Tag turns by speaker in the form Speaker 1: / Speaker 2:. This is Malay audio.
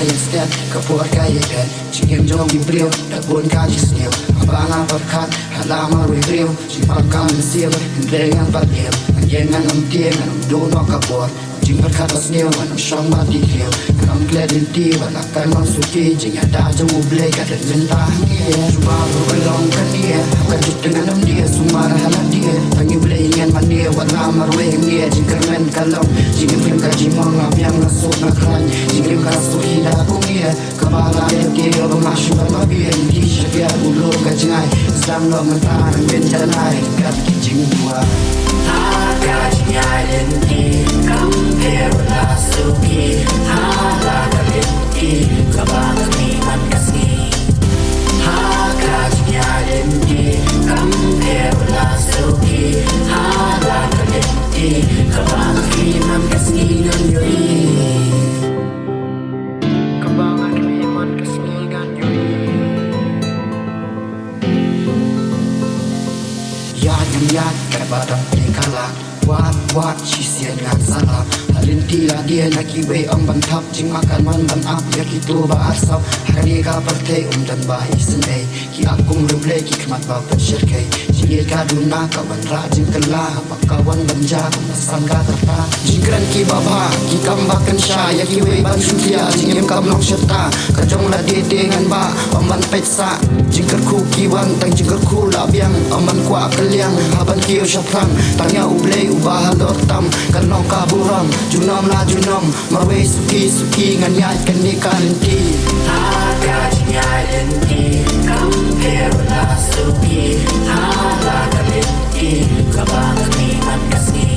Speaker 1: yang stand kapur kaya dan jingim jong di brio da bon kaji snew abanga perkat halama review jipakam sil dengan patim dengan tiang do no kapur jing perkat snew an shong ma di hill am glad in ti wala kan man suki jing ada jong uble ka dan mentah ya cuba berlong kan dia kan dengan dia sumar halat dia tangi boleh ingin mania wala marwe dia jing kermen kalau jing film kaji mangap yang masuk nakran jing film kasu hida kumia kepala dia bermasuk babi di syafia bulu kajai sedang lo mentar bencanai kat jing dua
Speaker 2: Agaknya inti Kampir lasuki Hala kalinti Kabangan iman kasih Agaknya inti Kampir lasuki Hala kalinti Kabangan iman kasih Ngan yuri
Speaker 1: Kabangan iman kasih ngan yuri Yad kadang tingkalah Wat sisian ngan salah Halinti lah dia nak iwe bantap jing makan man ban up ya gitu bahasa hari ka perte dan bayi senai ki akung ruble ki khmat ba pensyirkai jing ka duna kawan rajin kelah kawan banja masan ka terta jingran ki baba ki kambakan sya ya ki we ban sutia jing kam nok serta kajong la de dengan ba ban petsa jingker ku ki wan tang jingker ku la biang ban kwa keliang haban ki syapran tanya uble ubah dortam kanong kaburam junam la junam marwe suki ngan yat kan ni kalinti
Speaker 2: Agaknya inti Kampir lasuki Hala kalinti Kabangan iman kasih